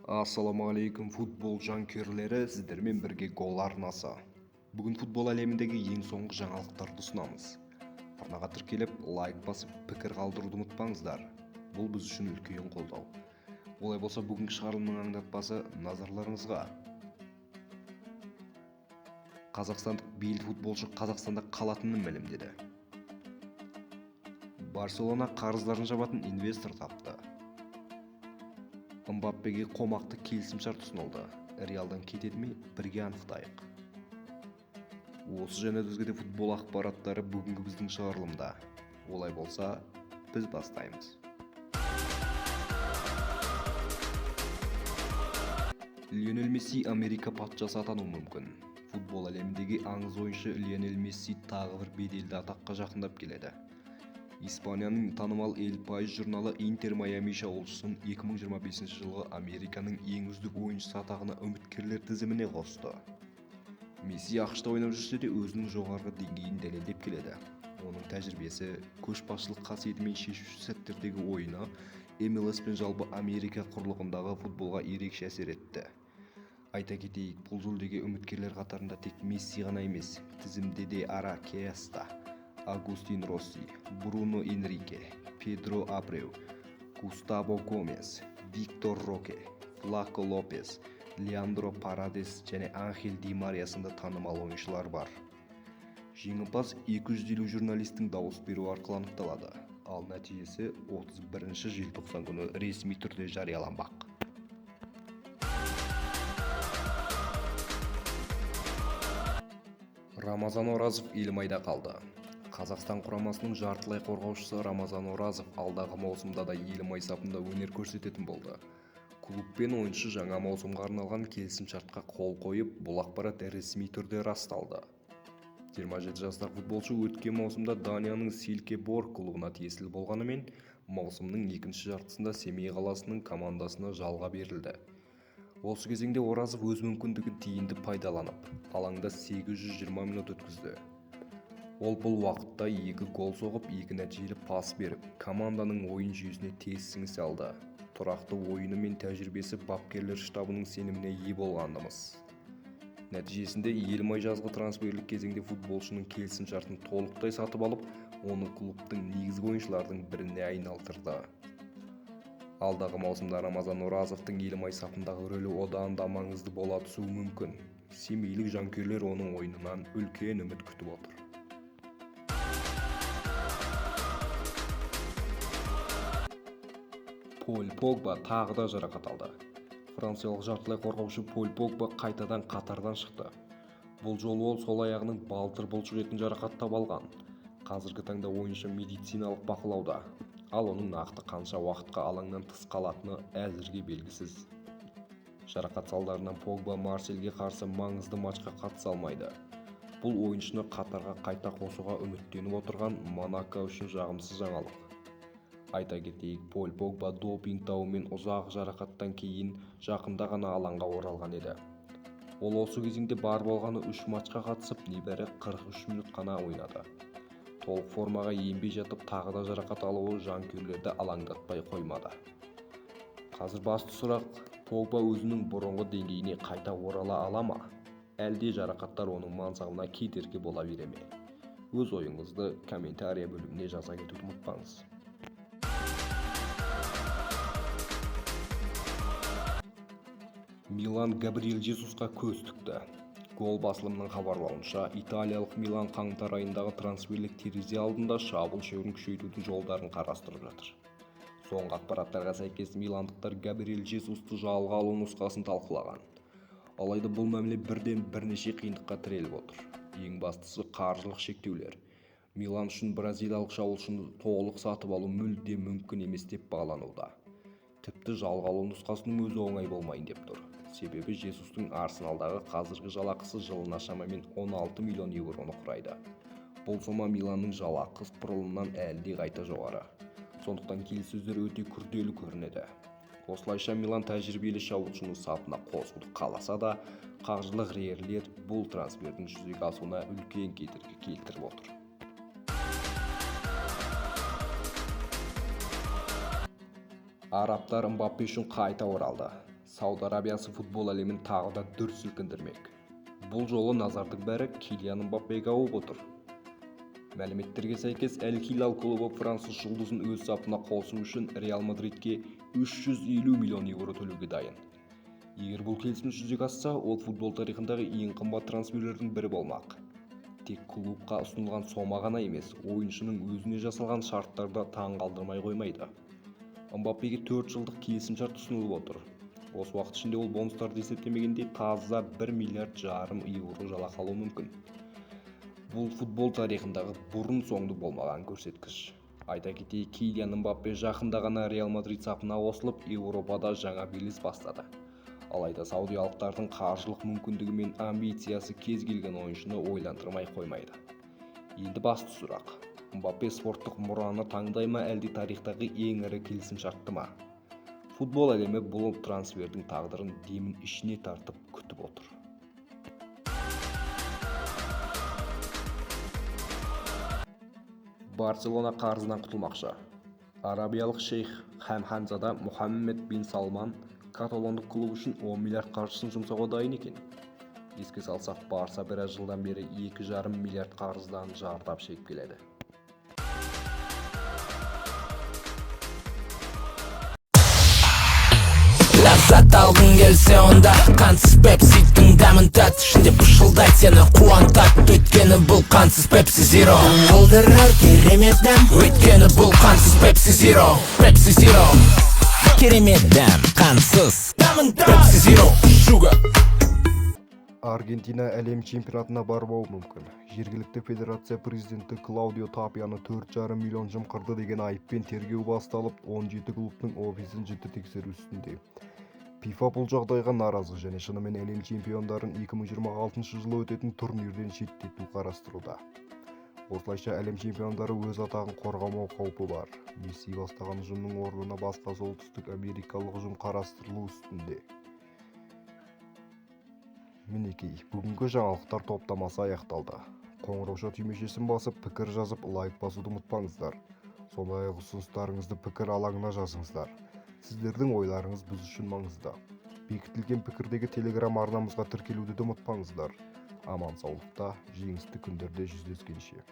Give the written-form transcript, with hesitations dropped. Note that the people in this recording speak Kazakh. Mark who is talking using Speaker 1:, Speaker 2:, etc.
Speaker 1: Ассалаумағалейкум футбол жанкүйерлері, сіздермен бірге гол арнасы. Бүгін футбол әлеміндегі ең соңғы жаңалықтарды ұсынамыз. Арнаға тіркеліп, лайк басып, пікір қалдыруды ұмытпаңыздар. Бұл біз үшін үлкен қолдау. Олай болса, бүгінгі шығарылымның аңдатпасы назарларыңызға. Қазақстандық белді футболшы Қазақстанда қалатынын мәлімдеді. Барселона қарыздарын жабатын инвестор тапты. Мбаппеге қомақты келісімшарт ұсынылды. Реалдан кетеді ме, бірге анықтайық. Осы және өзге де футбол ақпараттары бүгінгі біздің шығарылымда. Олай болса, біз бастаймыз. Лионель Месси Америка патшасы атануы мүмкін. Футбол әлеміндегі аңыз ойыншы Лионель Месси тағы бір беделді атаққа жақындап келеді. Испанияның танымал El País журналы Интер Майами шабуылшысын 2025 жылғы Американың ең үздік ойыншысы атағына үміткерлер тізіміне қосты. Месси ақш-та ойнап жүрсе де өзінің жоғарғы деңгейін дәлелдеп келеді. Оның тәжірибесі, көшбасшылық қасиеті мен шешуші сәттердегі ойыны MLS пен жалпы Америка құрлығындағы футболға ерекше әсер етті. Айта кетейік, бұл жүлдеге үміткерлер қатарында тек Месси ғана емес, тізімде де Аракеста, Агустин Росси, Бруно Энрике, Педро Абреу, Густаво Гомес, Виктор Роке, Флако Лопес, Леандро Парадес және Анхель Ди Мария сынды танымал ойыншылар бар. Жеңімпаз 250 журналистің дауыс беру арқылы анықталады, ал нәтижесі 31 желтоқсан күні ресми түрде жарияланбақ. Рамазан Оразов Елімайда қалды. Қазақстан құрамасының жартылай қорғаушысы Рамазан Оразов алдағы маусымда да Елімай сапында өнер көрсететін болды. Клуб пен ойыншы жаңа маусымға арналған келісімшартқа қол қойып, бұл ақпарат ресми түрде расталды. 27 жастағы футболшы өткен маусымда Данияның Silkeborg клубына тиесілі болғанымен, маусымның екінші жартысында Семей қаласының командасына жалға берілді. Осы кезеңде Оразов өз мүмкіндігін тиімді пайдаланып, алаңда 820 минут өткізді. Ол бұл уақытта 2 гол соғып, 2 нәтижелі пас беріп, команданың ойын жүйесіне тез сіңісе алды. Тұрақты ойыны мен тәжірибесі бапкерлер штабының сеніміне ие болғандымыз. Нәтижесінде Елімай жазғы трансферлік кезеңде футболшының келісімшартын толықтай сатып алып, оны клубтың негізгі ойыншылардың біріне айналдырды. Алдағы маусымда Рамазан Оразовтың Елімай сапындағы рөлі одан да маңызды бола түсуі мүмкін. Семейлік жанкүйерлер оның ойынынан үлкен үміт күтіп отыр. Поль Погба тағы да жарақат алды. Франциялық жартылай қорғаушы Поль Погба қайтадан қатардан шықты. Бұл жолы ол сол аяғының балтыр бұлшық етін жарақаттап алған. Қазіргі таңда ойыншы медициналық бақылауда, ал оның нақты қанша уақытқа алаңнан тыс қалатыны әзірге белгісіз. Жарақат салдарынан Погба Марсельге қарсы маңызды матчқа қатыса алмайды. Бұл ойыншыны қатарға қайта қосуға үміттеніп отырған Монако үшін жағымсыз жаңалық. Айта кетейік, Поль Погба допинг дауымен ұзақ жарақаттан кейін жақында ғана алаңға оралған еді. Ол осы кезеңде бар болғаны 3 матчқа қатысып, небәрі 43 минут қана ойнады. Толық формаға енбей жатып, тағы да жарақат алуы жанкүйерлерді алаңдатпай қоймады. Қазір басты сұрақ, Погба өзінің бұрынғы деңгейіне қайта орала ала ма? Әлде жарақаттар оның мансабына кедергі бола бере ме? Өз ойыңызды комментария бөліміне жаза кетуді ұмытпаңыз. Милан Габриэл Жесусқа көз тікті. Гол басылымының хабарлауынша, италиялық Милан қаңтар айындағы трансферлік терезе алдында шабуыл шебін күшейтудің жолдарын қарастырып жатыр. Соңғы ақпараттарға сәйкес миландықтар Габриэл Жесусты жалға алу нұсқасын талқылаған. Алайда бұл мәміле бірнеше қиындыққа тіреліп отыр. Ең бастысы қаржылық шектеулер. Милан үшін бразилиялық шабуылшыны толық сатып алу мүлде мүмкін емес деп бағалануда. Тіпті жалға алу нұсқасының өзі оңай болмайын деп тұр. Себебі Жесустың Арсеналдағы қазіргі жалақысы жылына шамамен 16 миллион евроны құрайды. Бұл сома Миланның жалақы құрылымынан әлде қайта жоғары. Сондықтан келіссөздер өте күрделі көрінеді. Осылайша Милан тәжірибелі шабуылшыны сапына қосуды қаласа да, қаржылық реалиялар бұл трансфердің жүзеге асуына үлкен кедергі келтіріп отыр. Арабтар Мбаппе үшін қайта оралды. Сауд Арабиясы футбол әлемін тағы да дүр сілкіндірмек. Бұл жолы назардың бәрі Килиан Мбаппеге ауып отыр. Мәліметтерге сәйкес, Әл-Хилал клубы француз жұлдызын өз сапына қосу үшін Реал Мадридке 350 миллион еуро төлеуге дайын. Егер бұл келісім жүзеге асса, ол футбол тарихындағы ең қымбат трансферлердің бірі болмақ. Тек клубқа ұсынылған сома ғана емес, ойыншының өзіне жасалған шарттарда таң қалдырмай қоймайды. Мбаппеге 4 жылдық келісімшарт ұсынылып отыр. Осы уақыт ішінде ол бонустарды есептемегенде таза 1,5 миллиард еуро жалақы алуы мүмкін. Бұл футбол тарихындағы бұрын соңды болмаған көрсеткіш. Айта кетейік, Килиан Мбаппе жақында ғана Реал Мадрид сапына қосылып, Еуропада жаңа белес бастады. Алайда саудиялықтардың қаржылық мүмкіндігі мен амбициясы кез келген ойыншыны ойландырмай қоймайды. Енді басты сұрақ: Мбаппе спорттық мұраны таңдай ма, әлде тарихтағы ең ірі келісімшартты ма? Футбол әлемі бұл трансфердің тағдырын демін ішіне тартып күтіп отыр. Барселона қарызынан құтылмақшы. Арабиялық шейх Хамзада Мұхаммед бин Салман каталондық клуб үшін 10 миллиард қаржысын жұмсауға дайын екен. Еске салсақ, Барса біраз жылдан бері 2,5 миллиард қарыздан зардап шегіп келеді.
Speaker 2: Ләззат алғың келсе онда қансыз пепсидің дәмін тат, ішінде пышылдайды сені қуантады, өйткені бұл қансыз пепси зиро. Олдырар керемет дәм, өйткені бұл қансыз пепси зиро. Пепси зиро, керемет дәм, қансыз пепси зиро. Шуга.
Speaker 3: Аргентина әлем чемпионатына бармауы мүмкін. Жергілікті федерация президенті Клаудио Тапианы 4,5 миллион жымқырды деген айыппен тергеу басталып, 17 клубтың офисін жіті тексеру үстінде. ФИФА бұл жағдайға наразы және шынымен әлем чемпиондарын 2026 жылы өтетін турнирден шеттету қарастыруда. Осылайша әлем чемпиондары өз атағын қорғамау қаупі бар. Месси бастаған ұжымның орнына басқа солтүстік америкалық ұжым қарастырылу үстінде. Мінекей, бүгінгі жаңалықтар топтамасы аяқталды. Қоңырауша түймешесін басып, пікір жазып, лайк басуды ұмытпаңыздар. Сондай-ақ ұсыныстарыңызды пікір алаңына жазыңыздар. Сіздердің ойларыңыз біз үшін маңызды. Бекітілген пікірдегі телеграм арнамызға тіркелуді де ұмытпаңыздар. Аман саулықта, жеңісті күндерде жүздескенше.